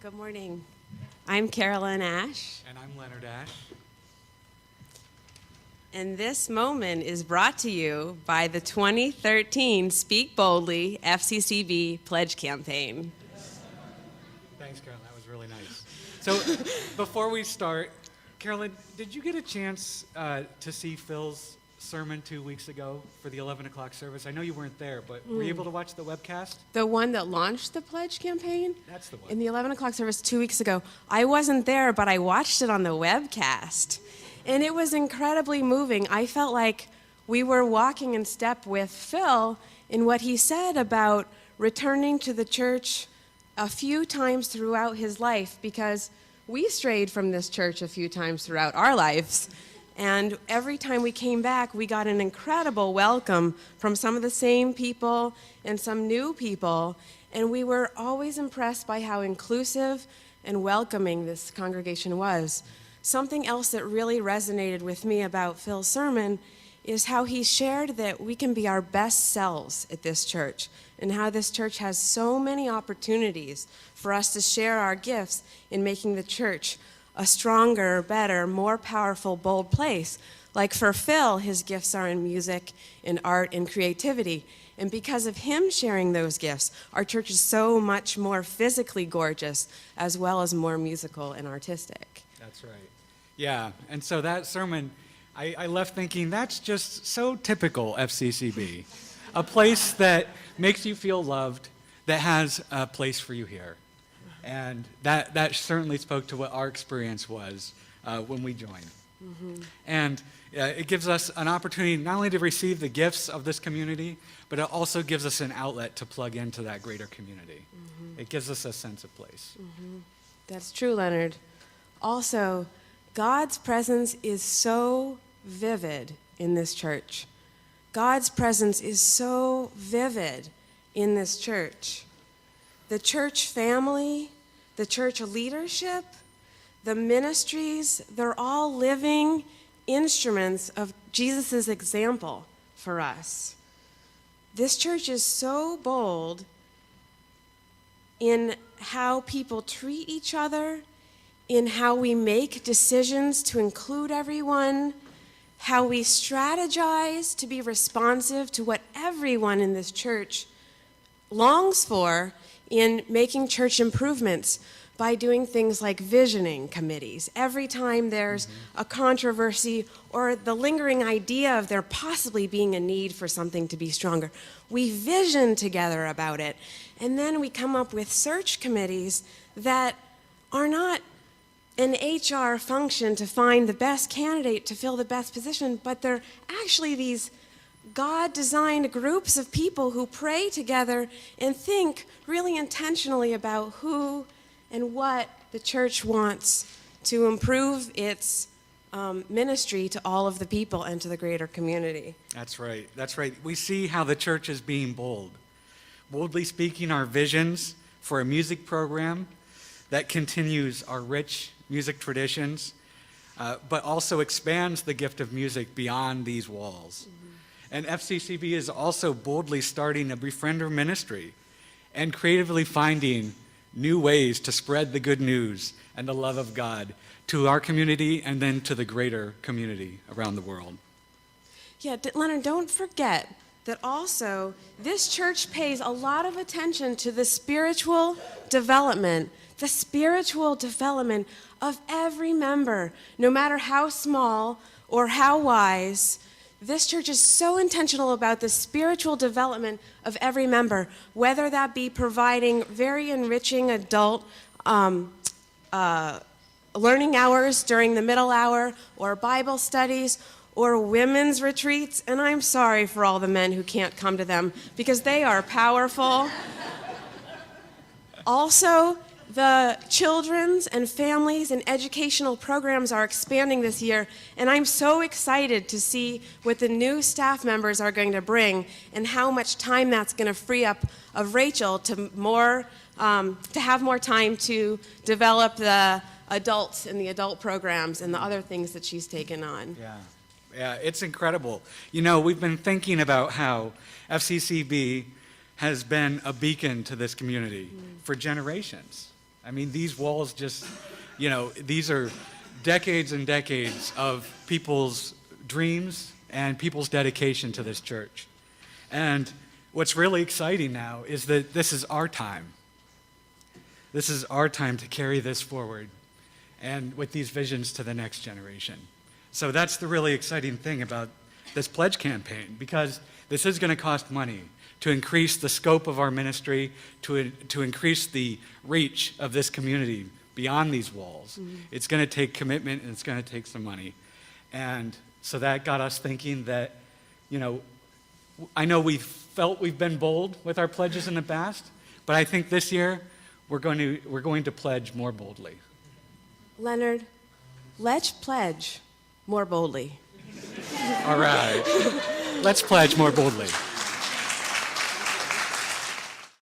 Good morning. I'm Carolyn Ash. And I'm Leonard Ash. And this moment is brought to you by the 2013 Speak Boldly FCCB Pledge Campaign. Thanks, Carolyn. That was really nice. So before we start, Carolyn, did you get a chance to see Phil's sermon 2 weeks ago for the 11 o'clock service? I know you weren't there, but were you able to watch the webcast? The one that launched the Pledge Campaign? That's the one. In the 11 o'clock service 2 weeks ago. I wasn't there, but I watched it on the webcast. And it was incredibly moving. I felt like we were walking in step with Phil in what he said about returning to the church a few times throughout his life, because we strayed from this church a few times throughout our lives. And every time we came back, we got an incredible welcome from some of the same people and some new people. And we were always impressed by how inclusive and welcoming this congregation was. Something else that really resonated with me about Phil's sermon is how he shared that we can be our best selves at this church, and how this church has so many opportunities for us to share our gifts in making the church a stronger, better, more powerful, bold place. Like for Phil, his gifts are in music, in art, and creativity. And because of him sharing those gifts, our church is so much more physically gorgeous, as well as more musical and artistic. That's right. Yeah, and so that sermon, I left thinking, that's just so typical FCCB. A place that makes you feel loved, that has a place for you here. And that certainly spoke to what our experience was when we joined. Mm-hmm. And it gives us an opportunity not only to receive the gifts of this community, but it also gives us an outlet to plug into that greater community. Mm-hmm. It gives us a sense of place. Mm-hmm. That's true, Leonard. Also, God's presence is so vivid in this church. God's presence is so vivid in this church. The church family, the church leadership, the ministries, they're all living instruments of Jesus' example for us. This church is so bold in how people treat each other, in how we make decisions to include everyone, how we strategize to be responsive to what everyone in this church longs for in making church improvements by doing things like visioning committees. Every time there's a controversy or the lingering idea of there possibly being a need for something to be stronger, we vision together about it. And then we come up with search committees that are not an HR function to find the best candidate to fill the best position, but they're actually these God-designed groups of people who pray together and think really intentionally about who and what the church wants to improve its ministry to all of the people and to the greater community. That's right. That's right. We see how the church is being bold. Boldly speaking our visions for a music program that continues our rich music traditions, but also expands the gift of music beyond these walls. Mm-hmm. And FCCB is also boldly starting a befriender ministry and creatively finding new ways to spread the good news and the love of God to our community and then to the greater community around the world. Yeah, Leonard, don't forget that also this church pays a lot of attention to the spiritual development of every member, no matter how small or how wise. This church is so intentional about the spiritual development of every member, whether that be providing very enriching adult learning hours during the middle hour, or Bible studies, or women's retreats. And I'm sorry for all the men who can't come to them, because they are powerful. Also, the children's and families and educational programs are expanding this year, and I'm so excited to see what the new staff members are going to bring and how much time that's going to free up of Rachel to have more time to develop the adults and the adult programs and the other things that she's taken on. Yeah, it's incredible. You know, we've been thinking about how FCCB has been a beacon to this community for generations. I mean, these walls just, these are decades and decades of people's dreams and people's dedication to this church. And what's really exciting now is that this is our time. This is our time to carry this forward and with these visions to the next generation. So that's the really exciting thing about this pledge campaign, because this is going to cost money to increase the scope of our ministry, to increase the reach of this community beyond these walls. Mm-hmm. It's going to take commitment, and it's going to take some money. And so that got us thinking that, I know we've been bold with our pledges in the past, but I think this year we're going to pledge more boldly. Leonard, let's pledge more boldly. All right. Let's pledge more boldly.